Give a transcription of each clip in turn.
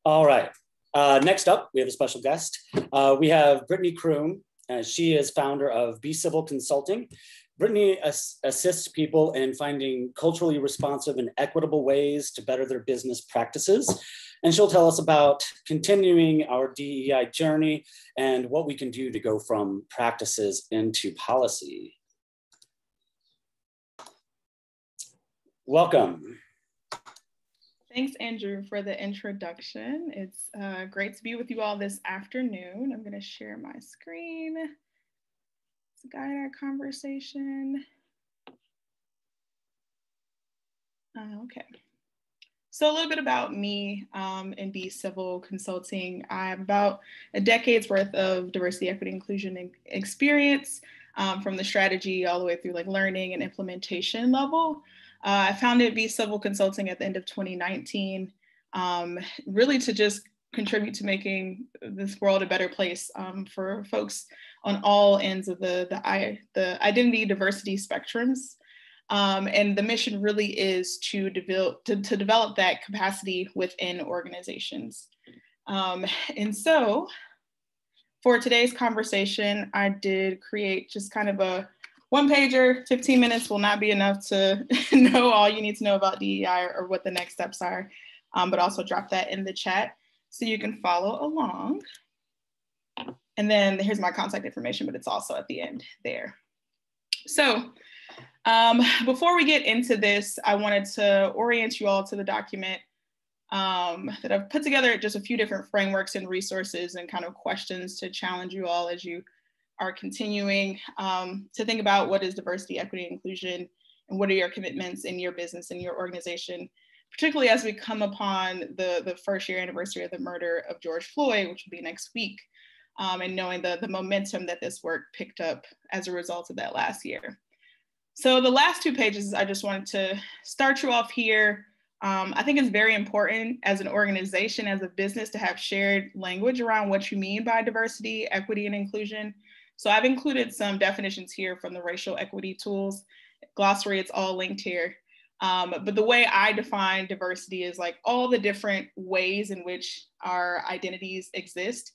All right. Next up, we have a special guest. We have Brittany Croone. She is founder of BCIVL Consulting. Brittany assists people in finding culturally responsive and equitable ways to better their business practices. And she'll tell us about continuing our DEI journey and what we can do to go from practices into policy. Welcome. Thanks, Andrew, for the introduction. It's great to be with you all this afternoon. I'm going to share my screen to guide our conversation. Okay. So a little bit about me and BCIVL Consulting. I have about a decade's worth of diversity, equity, inclusion experience from the strategy all the way through like learning and implementation level. I founded BCIVL Consulting at the end of 2019, really to just contribute to making this world a better place for folks on all ends of the identity diversity spectrums. And the mission really is to develop that capacity within organizations. And so for today's conversation, I did create just kind of a one-pager. 15 minutes will not be enough to know all you need to know about DEI or what the next steps are, but also drop that in the chat so you can follow along. And then here's my contact information, but it's also at the end there. So before we get into this, I wanted to orient you all to the document that I've put together, just a few different frameworks and resources and kind of questions to challenge you all as you are continuing to think about what is diversity, equity, inclusion, and what are your commitments in your business and your organization, particularly as we come upon the first year anniversary of the murder of George Floyd, which will be next week, and knowing the momentum that this work picked up as a result of that last year. So the last 2 pages, I just wanted to start you off here. I think it's very important as an organization, as a business, to have shared language around what you mean by diversity, equity, and inclusion. So I've included some definitions here from the racial equity tools glossary. It's all linked here. But the way I define diversity is like all the different ways in which our identities exist.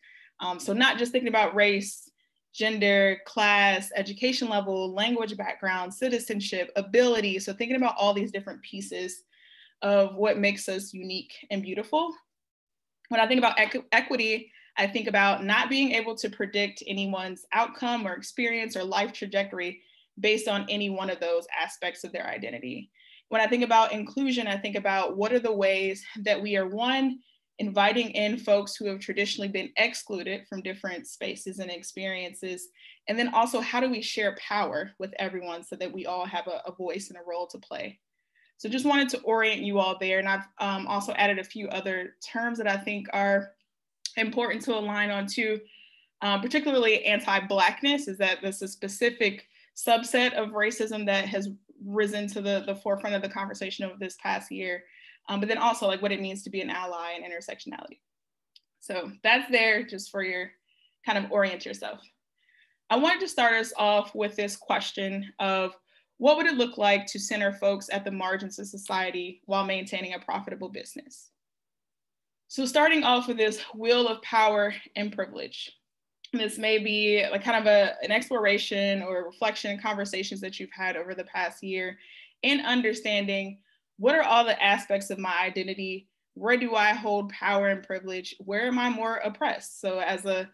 So not just thinking about race, gender, class, education level, language background, citizenship, ability. So thinking about all these different pieces of what makes us unique and beautiful. When I think about equity, I think about not being able to predict anyone's outcome or experience or life trajectory based on any one of those aspects of their identity. When I think about inclusion, I think about what are the ways that we are, one, inviting in folks who have traditionally been excluded from different spaces and experiences, and then also how do we share power with everyone so that we all have a voice and a role to play. So just wanted to orient you all there. And I've also added a few other terms that I think are important to align on too, particularly anti-Blackness, is that there's a specific subset of racism that has risen to the forefront of the conversation over this past year, but then also like what it means to be an ally and intersectionality. So that's there just for your kind of orient yourself. I wanted to start us off with this question of what would it look like to center folks at the margins of society while maintaining a profitable business? So starting off with this wheel of power and privilege. This may be like kind of an exploration or reflection and conversations that you've had over the past year in understanding what are all the aspects of my identity? Where do I hold power and privilege? Where am I more oppressed? So as a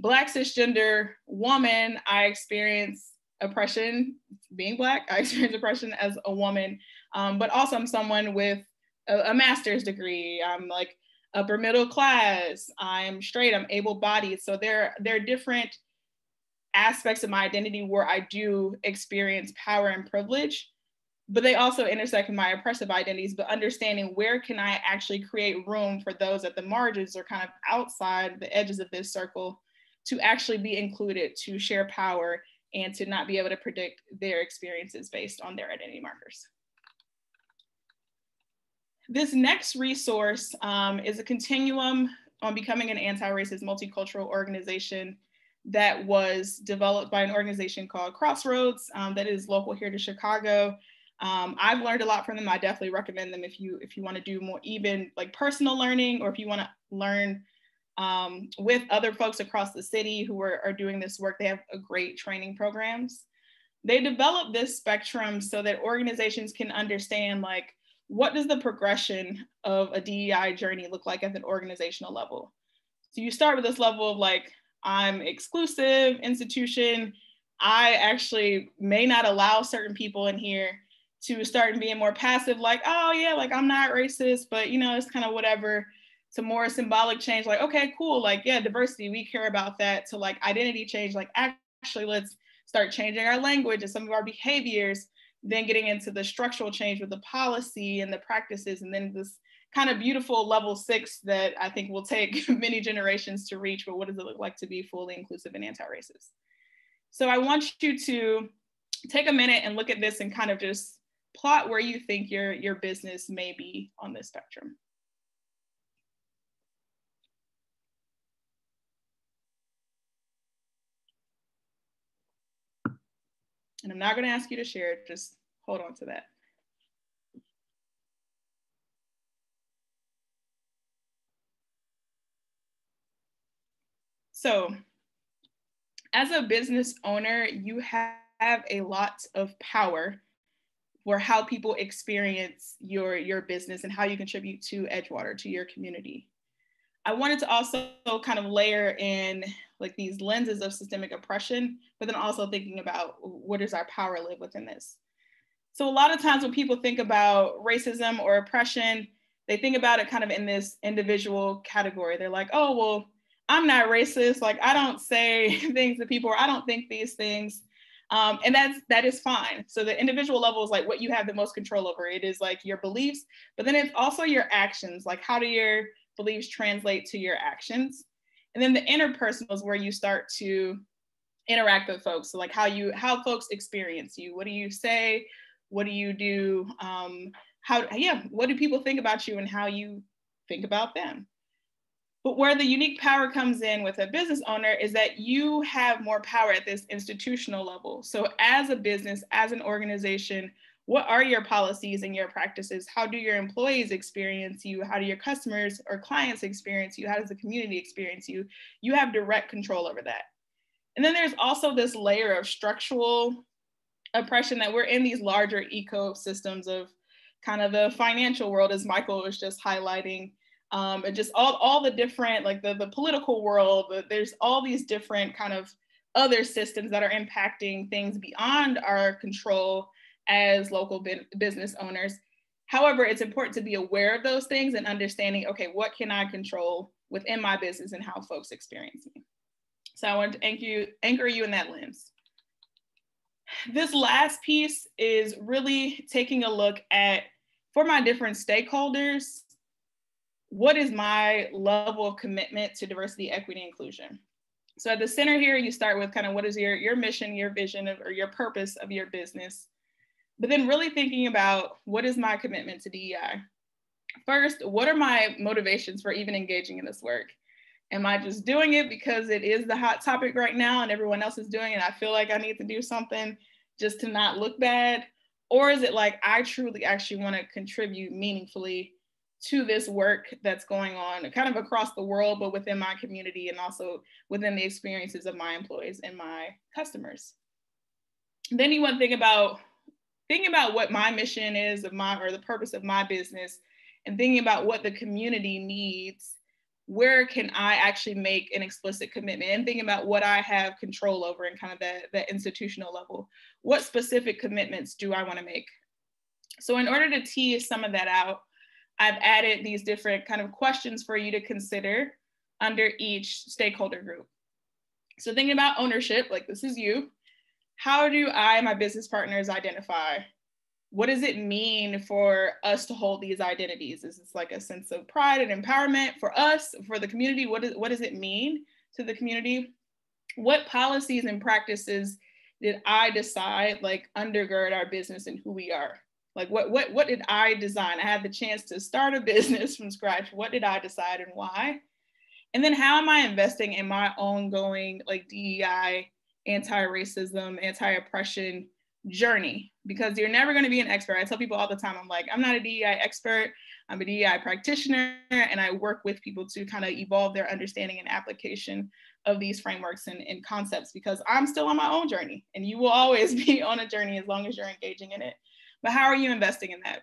Black cisgender woman, I experience oppression being Black. I experience oppression as a woman, but also I'm someone with a master's degree. I'm like upper middle class, I'm straight, I'm able-bodied. So there are different aspects of my identity where I do experience power and privilege, but they also intersect with my oppressive identities, but understanding where can I actually create room for those at the margins or kind of outside the edges of this circle to actually be included, to share power, and to not be able to predict their experiences based on their identity markers. This next resource is a continuum on becoming an anti-racist multicultural organization that was developed by an organization called Crossroads that is local here to Chicago. I've learned a lot from them. I definitely recommend them if you want to do more even like personal learning, or if you want to learn with other folks across the city who are doing this work. They have a great training programs. They develop this spectrum so that organizations can understand, like, what does the progression of a DEI journey look like at an organizational level? So you start with this level of like, I'm exclusive institution. I actually may not allow certain people in here, to start being more passive, like, oh yeah, like I'm not racist, but you know, it's kind of whatever, to more symbolic change, like, okay, cool, like, yeah, diversity, we care about that, to like identity change, like actually let's start changing our language and some of our behaviors, then getting into the structural change with the policy and the practices, and then this kind of beautiful level 6 that I think will take many generations to reach, but what does it look like to be fully inclusive and anti-racist? So I want you to take a minute and look at this and kind of just plot where you think your business may be on this spectrum. And I'm not going to ask you to share it, just hold on to that. So, as a business owner, you have a lot of power for how people experience your business and how you contribute to Edgewater, to your community. I wanted to also kind of layer in like these lenses of systemic oppression, but then also thinking about where does our power live within this? So a lot of times when people think about racism or oppression, they think about it kind of in this individual category. They're like, oh, well, I'm not racist. Like, I don't say things to people, or I don't think these things. And that is fine. So the individual level is like what you have the most control over. It is like your beliefs, but then it's also your actions. Like, how do your beliefs translate to your actions? And then the interpersonal is where you start to interact with folks. So like how folks experience you. What do you say? What do you do? What do people think about you and how you think about them? But where the unique power comes in with a business owner is that you have more power at this institutional level. So as a business, as an organization, what are your policies and your practices? How do your employees experience you? How do your customers or clients experience you? How does the community experience you? You have direct control over that. And then there's also this layer of structural oppression that we're in these larger ecosystems of kind of the financial world, as Michael was just highlighting, and just all the different, like the political world, there's all these different kind of other systems that are impacting things beyond our control as local business owners. However, it's important to be aware of those things and understanding, okay, what can I control within my business and how folks experience me? So I want to anchor you in that lens. This last piece is really taking a look at, for my different stakeholders, what is my level of commitment to diversity, equity, inclusion? So at the center here, you start with kind of what is your mission, your vision, or your purpose of your business, but then really thinking about what is my commitment to DEI? First, what are my motivations for even engaging in this work? Am I just doing it because it is the hot topic right now and everyone else is doing it and I feel like I need to do something just to not look bad? Or is it like I truly actually want to contribute meaningfully to this work that's going on kind of across the world, but within my community and also within the experiences of my employees and my customers? Then you want to think about what my mission is or the purpose of my business, and thinking about what the community needs. Where can I actually make an explicit commitment, and thinking about what I have control over and kind of that institutional level. What specific commitments do I want to make? So in order to tease some of that out, I've added these different kind of questions for you to consider under each stakeholder group. So thinking about ownership, like this is you. How do I and my business partners identify? What does it mean for us to hold these identities? Is this like a sense of pride and empowerment for us, for the community? What does it mean to the community? What policies and practices did I decide like undergird our business and who we are? Like what did I design? I had the chance to start a business from scratch. What did I decide and why? And then how am I investing in my ongoing like DEI, anti-racism, anti-oppression journey, because you're never going to be an expert. I tell people all the time, I'm like, I'm not a DEI expert, I'm a DEI practitioner, and I work with people to kind of evolve their understanding and application of these frameworks and concepts, because I'm still on my own journey, and you will always be on a journey as long as you're engaging in it. But how are you investing in that?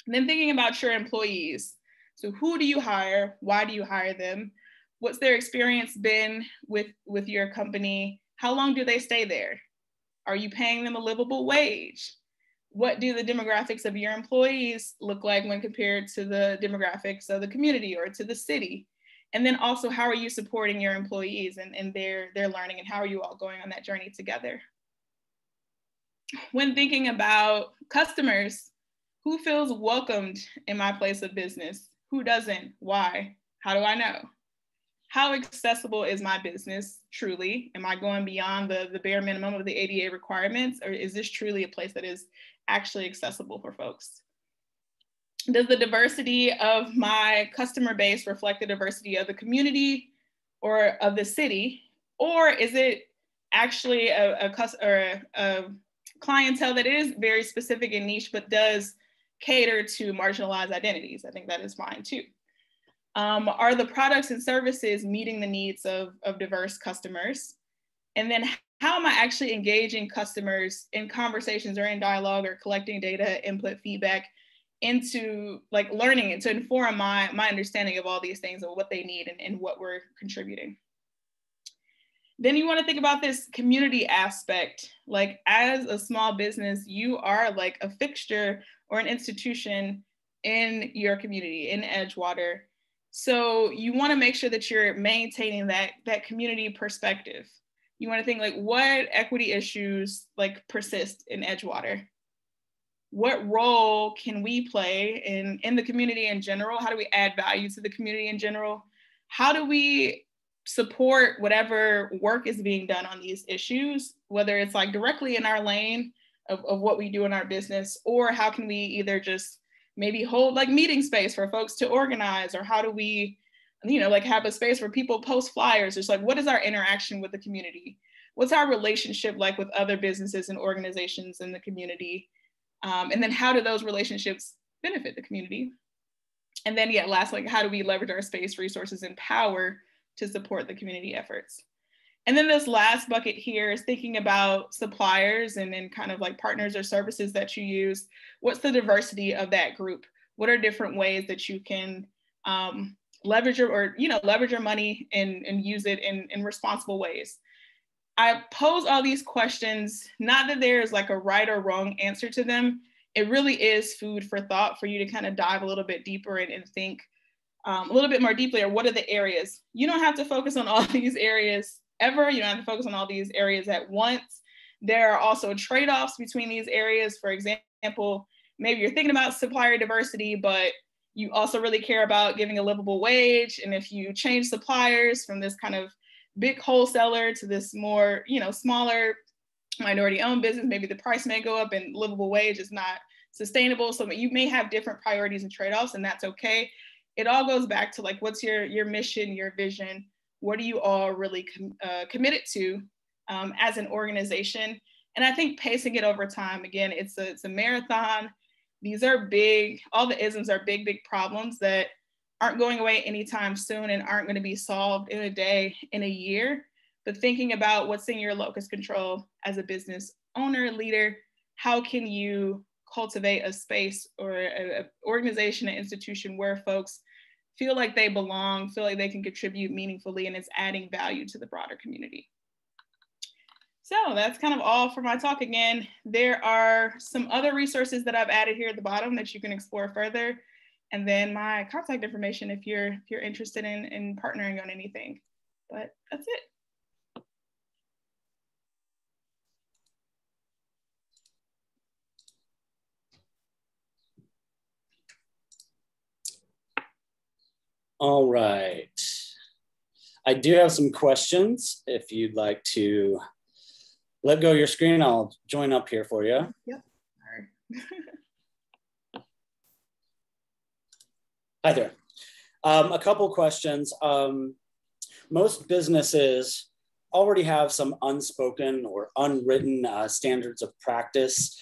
And then thinking about your employees. So who do you hire? Why do you hire them? What's their experience been with your company? How long do they stay there? Are you paying them a livable wage? What do the demographics of your employees look like when compared to the demographics of the community or to the city? And then also, how are you supporting your employees and their learning, and how are you all going on that journey together? When thinking about customers, who feels welcomed in my place of business? Who doesn't? Why? How do I know? How accessible is my business truly? Am I going beyond the bare minimum of the ADA requirements, or is this truly a place that is actually accessible for folks? Does the diversity of my customer base reflect the diversity of the community or of the city? Or is it actually a clientele that is very specific and niche, but does cater to marginalized identities? I think that is fine too. Are the products and services meeting the needs of diverse customers? And then how am I actually engaging customers in conversations or in dialogue or collecting data, input, feedback into like learning it to inform my understanding of all these things and what they need and what we're contributing? Then you want to think about this community aspect. Like, as a small business, you are like a fixture or an institution in your community, in Edgewater. So you want to make sure that you're maintaining that community perspective. You want to think like, what equity issues like persist in Edgewater? What role can we play in the community in general? How do we add value to the community in general? How do we support whatever work is being done on these issues, whether it's like directly in our lane of what we do in our business, or how can we either just maybe hold like meeting space for folks to organize, or how do we, like have a space where people post flyers? It's like, what is our interaction with the community? What's our relationship like with other businesses and organizations in the community? And then how do those relationships benefit the community? And then last, like, how do we leverage our space, resources, and power to support the community efforts? And then this last bucket here is thinking about suppliers and then kind of like partners or services that you use. What's the diversity of that group? What are different ways that you can leverage your money and use it in responsible ways? I pose all these questions, not that there's like a right or wrong answer to them. It really is food for thought for you to kind of dive a little bit deeper and think a little bit more deeply, or what are the areas? You don't have to focus on all these areas ever. You don't have to focus on all these areas at once. There are also trade-offs between these areas. For example, maybe you're thinking about supplier diversity, but you also really care about giving a livable wage. And if you change suppliers from this kind of big wholesaler to this more, smaller minority-owned business, maybe the price may go up and livable wage is not sustainable. So you may have different priorities and trade-offs, and that's okay. It all goes back to like, what's your mission, your vision? What are you all really committed to as an organization? And I think pacing it over time, again, it's a marathon. These are big, all the isms are big, big problems that aren't going away anytime soon and aren't going to be solved in a day, in a year. But thinking about what's in your locus control as a business owner, leader, how can you cultivate a space or an organization, an institution where folks feel like they belong, feel like they can contribute meaningfully, and it's adding value to the broader community. So that's kind of all for my talk. Again, there are some other resources that I've added here at the bottom that you can explore further. And then my contact information if you're interested in partnering on anything. But that's it. All right. I do have some questions. If you'd like to let go of your screen, I'll join up here for you. Yep. All right. Hi there. A couple questions. Most businesses already have some unspoken or unwritten standards of practice.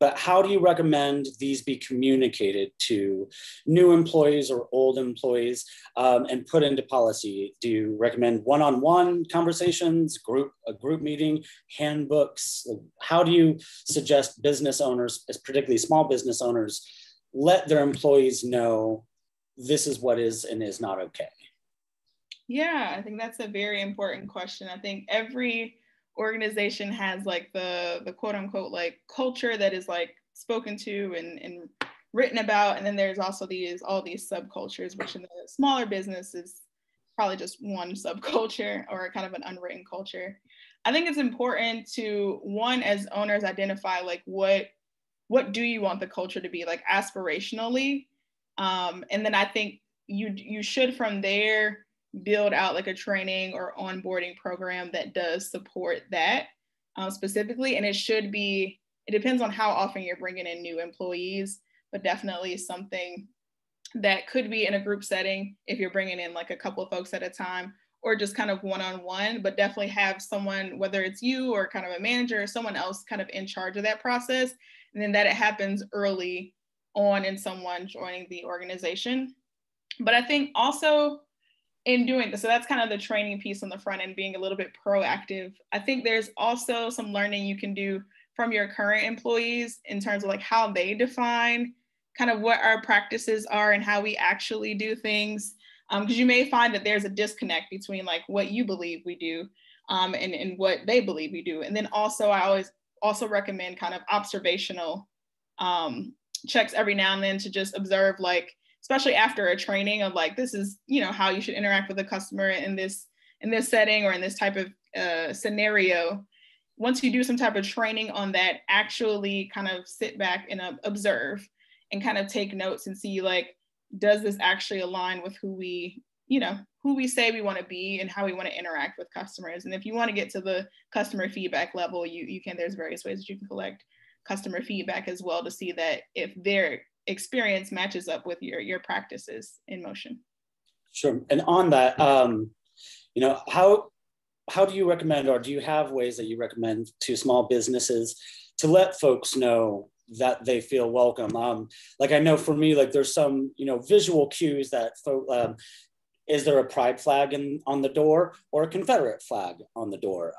But how do you recommend these be communicated to new employees or old employees and put into policy? Do you recommend one-on-one conversations, a group meeting, handbooks? How do you suggest business owners, particularly small business owners, let their employees know this is what is and is not okay? Yeah, I think that's a very important question. I think every organization has like the quote unquote like culture that is like spoken to and written about, and then there's also all these subcultures, which in the smaller business is probably just one subculture or kind of an unwritten culture. I think it's important to, one, as owners, identify like what do you want the culture to be, like aspirationally, and then I think you should from there build out like a training or onboarding program that does support that specifically. And it depends on how often you're bringing in new employees, but definitely something that could be in a group setting if you're bringing in like a couple of folks at a time, or just kind of one-on-one, but definitely have someone, whether it's you or kind of a manager or someone else kind of in charge of that process. And then that it happens early on in someone joining the organization. But I think also, in doing this, so that's kind of the training piece on the front end, being a little bit proactive. I think there's also some learning you can do from your current employees in terms of like how they define kind of what our practices are and how we actually do things. Because you may find that there's a disconnect between like what you believe we do and what they believe we do. And then also, I always also recommend kind of observational checks every now and then to just observe, like, especially after a training of like, this is, how you should interact with a customer in this setting or in this type of scenario. Once you do some type of training on that, actually kind of sit back and observe and kind of take notes and see like, does this actually align with who we say we want to be and how we want to interact with customers? And if you want to get to the customer feedback level, there's various ways that you can collect customer feedback as well to see that if their experience matches up with your practices in motion. Sure. And on that, how do you recommend, or do you have ways that you recommend to small businesses to let folks know that they feel welcome? Like I know for me, like there's some, visual cues that is there a pride flag on the door or a Confederate flag on the door?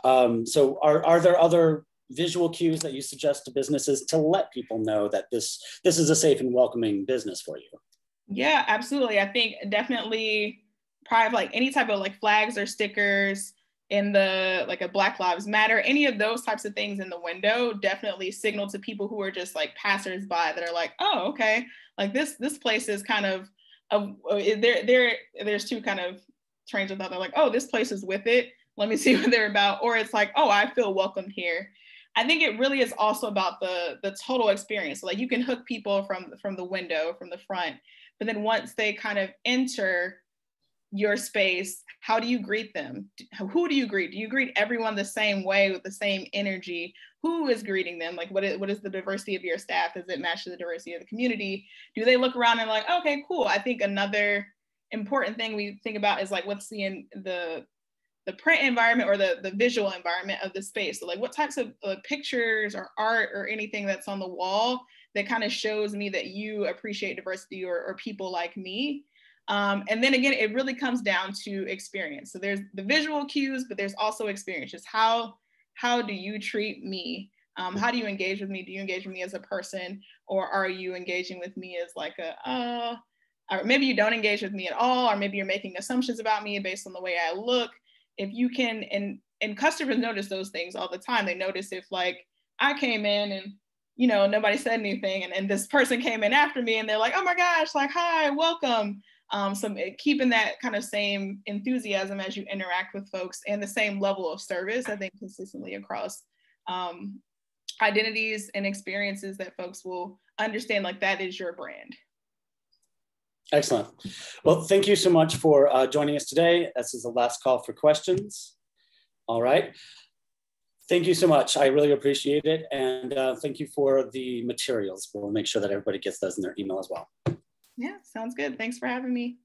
So are there other visual cues that you suggest to businesses to let people know that this is a safe and welcoming business for you? Yeah, absolutely. I think definitely pride, like any type of like flags or stickers in the, like a Black Lives Matter, any of those types of things in the window definitely signal to people who are just like passersby that are like, oh, okay, like this place is kind of, there's two kind of trains of thought. They're like, oh, this place is with it, let me see what they're about. Or it's like, oh, I feel welcome here. I think it really is also about the total experience. So like you can hook people from the window, from the front, but then once they kind of enter your space, how do you greet them? Who do you greet? Do you greet everyone the same way with the same energy? Who is greeting them? Like what is the diversity of your staff? Does it match the diversity of the community? Do they look around and like, okay, cool. I think another important thing we think about is like what's the print environment or the visual environment of the space. So like what types of pictures or art or anything that's on the wall that kind of shows me that you appreciate diversity or people like me. And then again, it really comes down to experience. So there's the visual cues, but there's also experience. Just how do you treat me? How do you engage with me? Do you engage with me as a person, or are you engaging with me as like or maybe you don't engage with me at all, or maybe you're making assumptions about me based on the way I look. If you can, and customers notice those things all the time. They notice if like I came in and nobody said anything, and this person came in after me and they're like, oh my gosh, like, hi, welcome. So keeping that kind of same enthusiasm as you interact with folks and the same level of service, I think consistently across identities and experiences that folks will understand like that is your brand. Excellent. Well, thank you so much for joining us today. This is the last call for questions. All right. Thank you so much. I really appreciate it. And thank you for the materials. We'll make sure that everybody gets those in their email as well. Yeah, sounds good. Thanks for having me.